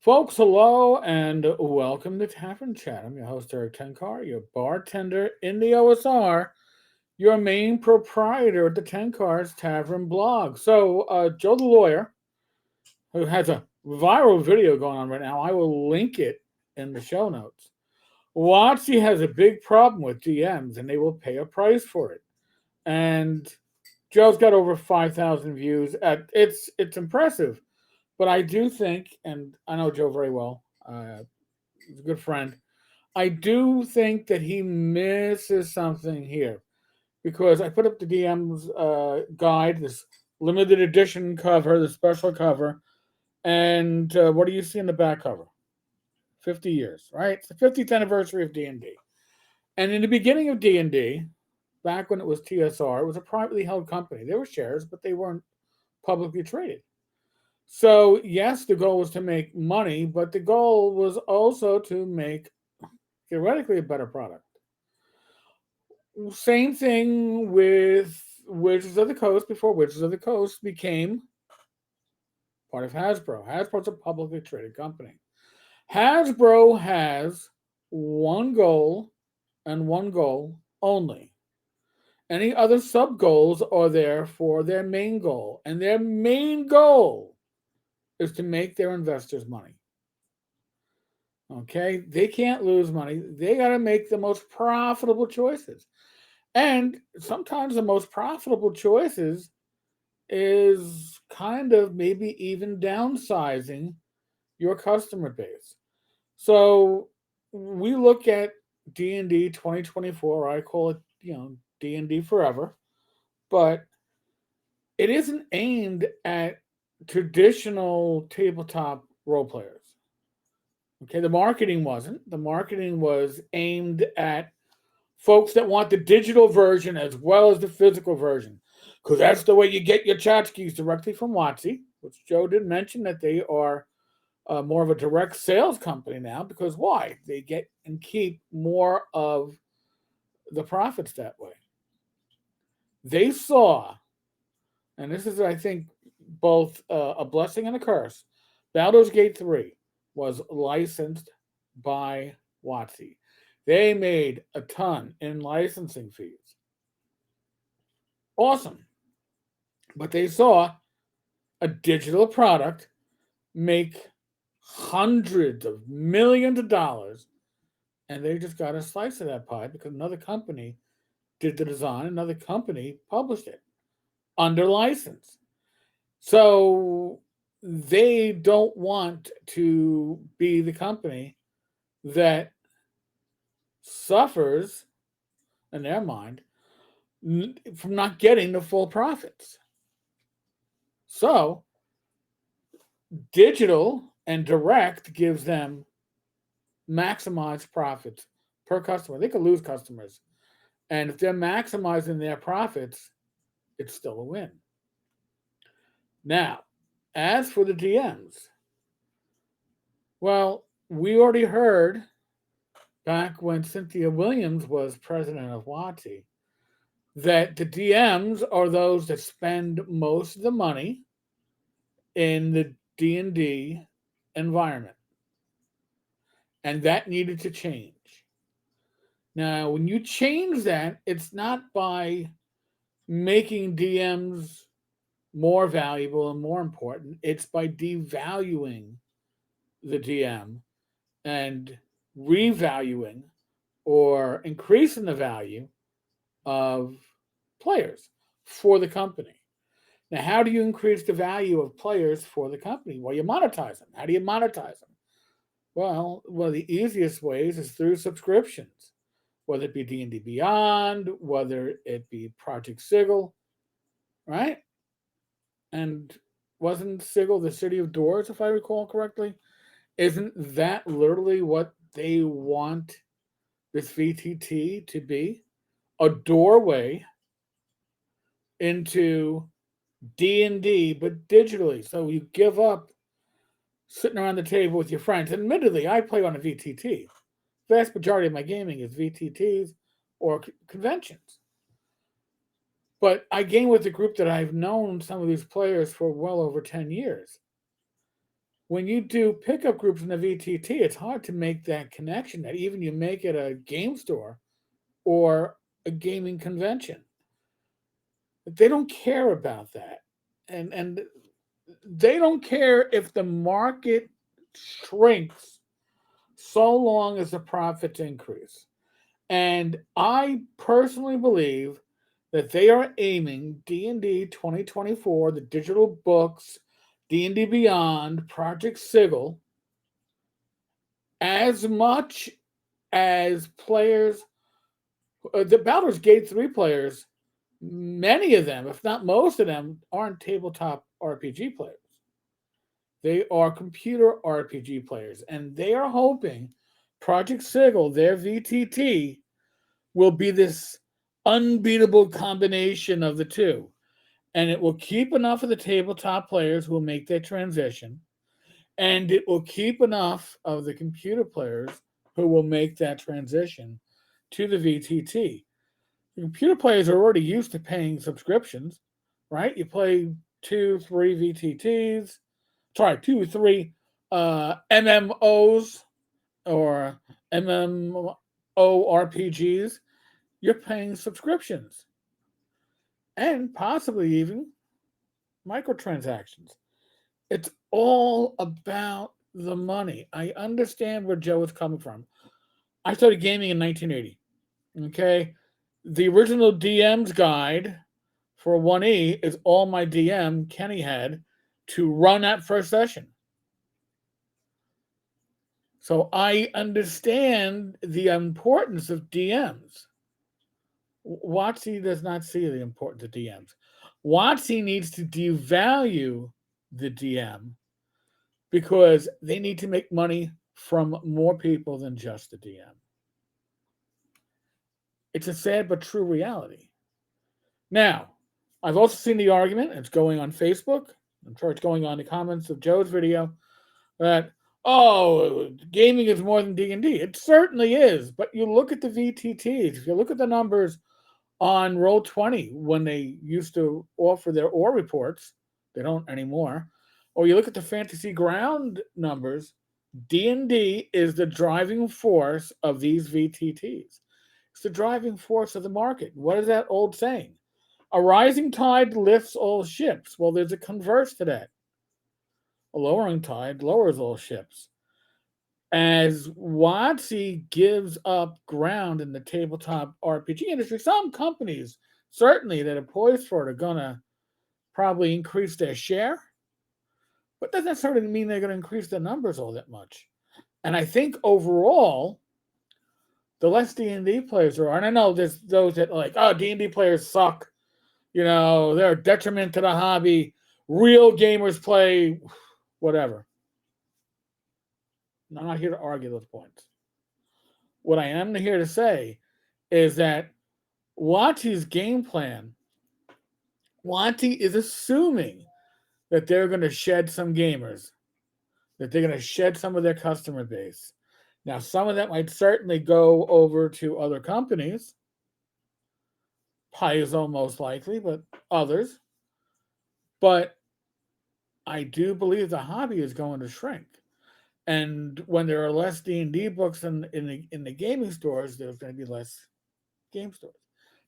Folks, hello and welcome to Tavern Chat. I'm your host, Eric Tenkar, your bartender in the OSR, your main proprietor at the Tenkars Tavern blog. So, Joe the Lawyer, who has a viral video going on right now, I will link it in the show notes. WotC has a big problem with DMs and they will pay a price for it. And Joe's got over 5,000 views. It's impressive. But I do think, and I know Joe very well, he's a good friend. I do think that he misses something here because I put up the DM's guide, this limited edition cover, the special cover, and what do you see in the back cover? 50 years, right? It's the 50th anniversary of D&D. And in the beginning of D&D, back when it was TSR, it was a privately held company. There were shares, but they weren't publicly traded. So, yes, the goal was to make money, but the goal was also to make theoretically a better product. Same thing with Wizards of the Coast before Wizards of the Coast became part of Hasbro. Hasbro's a publicly traded company. Hasbro has one goal and one goal only. Any other sub goals are there for their main goal, and their main goal is to make their investors money. Okay, they can't lose money. They got to make the most profitable choices. And sometimes the most profitable choices is kind of maybe even downsizing your customer base. So we look at D&D 2024, I call it, D&D forever, but it isn't aimed at traditional tabletop role players. Okay, the marketing wasn't. The marketing was aimed at folks that want the digital version as well as the physical version, because that's the way you get your tchotchkes directly from WotC, which Joe did mention that they are more of a direct sales company now. Because why? They get and keep more of the profits that way. They saw, and this is, I think, both a blessing and a curse. Baldur's Gate 3 was licensed by WotC. They made a ton in licensing fees. Awesome. But they saw a digital product make hundreds of millions of dollars, and they just got a slice of that pie because another company did the design, another company published it under license. So they don't want to be the company that suffers, in their mind, from not getting the full profits. So digital and direct gives them maximized profits per customer. They could lose customers. And if they're maximizing their profits, it's still a win. Now, as for the DMs, well, we already heard back when Cynthia Williams was president of WotC that the DMs are those that spend most of the money in the D&D environment. And that needed to change. Now, when you change that, it's not by making DMs more valuable and more important. It's by devaluing the DM and revaluing or increasing the value of players for the company. Now, how do you increase the value of players for the company? Well, you monetize them. How do you monetize them? Well, one of the easiest ways is through subscriptions, whether it be D&D Beyond, whether it be Project Sigil, right? And wasn't Sigil the City of Doors, if I recall correctly? Isn't that literally what they want this VTT to be? A doorway into D&D, but digitally. So you give up sitting around the table with your friends. Admittedly, I play on a VTT. Vast majority of my gaming is VTTs or conventions. But I game with a group that I've known some of these players for well over 10 years. when you do pickup groups in the VTT, it's hard to make that connection that even you make at a game store or a gaming convention. They don't care about that. And they don't care if the market shrinks so long as the profits increase. And I personally believe that they are aiming D&D 2024, the digital books, D&D Beyond, Project Sigil, as much as players, the Baldur's Gate 3 players, many of them, if not most of them, aren't tabletop RPG players. They are computer RPG players, and they are hoping Project Sigil, their VTT, will be this unbeatable combination of the two. And it will keep enough of the tabletop players who will make their transition, and it will keep enough of the computer players who will make that transition to the VTT. The computer players are already used to paying subscriptions, right? You play 2, 3 VTTs, sorry, 2, 3 MMOs or MMORPGs. You're paying subscriptions and possibly even microtransactions. It's all about the money. I understand where Joe is coming from. I started gaming in 1980. Okay. The original DM's guide for 1E is all my DM, Kenny, had to run that first session. So I understand the importance of DMs. WotC does not see the importance of DMs. WotC needs to devalue the DM because they need to make money from more people than just the DM. It's a sad but true reality. Now, I've also seen the argument, it's going on Facebook, I'm sure it's going on the comments of Joe's video, that, oh, gaming is more than D&D. It certainly is, but you look at the VTTs, if you look at the numbers on Roll20 when they used to offer their OR reports, they don't anymore, or you look at the Fantasy Ground numbers, D&D is the driving force of these VTTs. It's the driving force of the market. What is that old saying? A rising tide lifts all ships. Well, there's a converse to that. A lowering tide lowers all ships. As WotC gives up ground in the tabletop RPG industry, some companies, certainly that are poised for it, are going to probably increase their share, but that doesn't necessarily mean they're going to increase their numbers all that much. And I think overall, the less D&D players there are, and I know there's those that are like, oh, D&D players suck. You know, they're a detriment to the hobby. Real gamers play whatever. I'm not here to argue those points. What I am here to say is that WotC's game plan, WotC is assuming that they're going to shed some gamers, that they're going to shed some of their customer base. Now, some of that might certainly go over to other companies, Paizo most likely, but others. But I do believe the hobby is going to shrink. And when there are less D&D books in the gaming stores, there's going to be less game stores.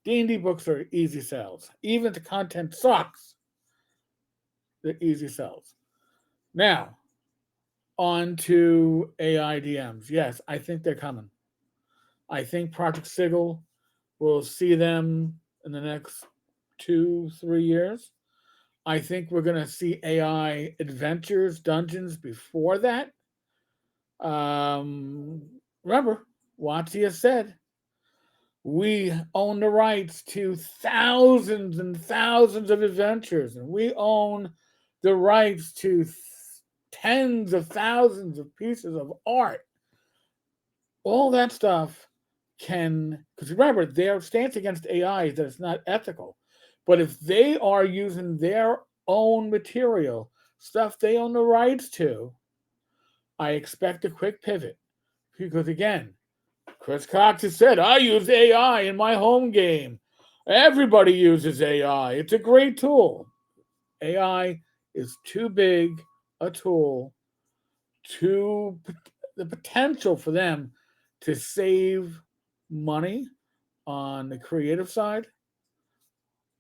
D&D books are easy sells. Even if the content sucks, they're easy sells. Now, on to AI DMs. Yes, I think they're coming. I think Project Sigil will see them in the next 2-3 years. I think we're going to see AI adventures, dungeons before that. Remember, WotC has said, we own the rights to thousands and thousands of adventures, and we own the rights to tens of thousands of pieces of art. All that stuff can, because remember, their stance against AI is that it's not ethical. But if they are using their own material, stuff they own the rights to, I expect a quick pivot. Because again, Chris Cox has said, I use AI in my home game. Everybody uses AI. It's a great tool. AI is too big a tool to the potential for them to save money on the creative side,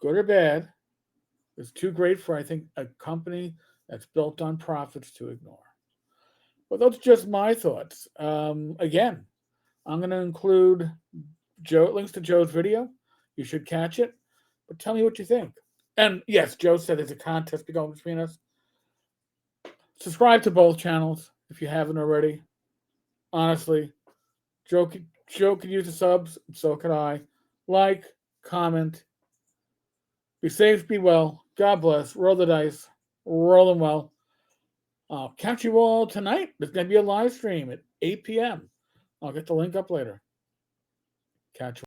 good or bad, is too great for, I think, a company that's built on profits to ignore. But those are just my thoughts. Again, I'm going to include links to Joe's video. You should catch it. But tell me what you think. And yes, Joe said there's a contest going between us. Subscribe to both channels if you haven't already. Honestly, Joe could use the subs, so could I. Like, comment. Be safe, be well. God bless. Roll the dice. Roll them well. I'll catch you all tonight. There's going to be a live stream at 8 p.m. I'll get the link up later. Catch you.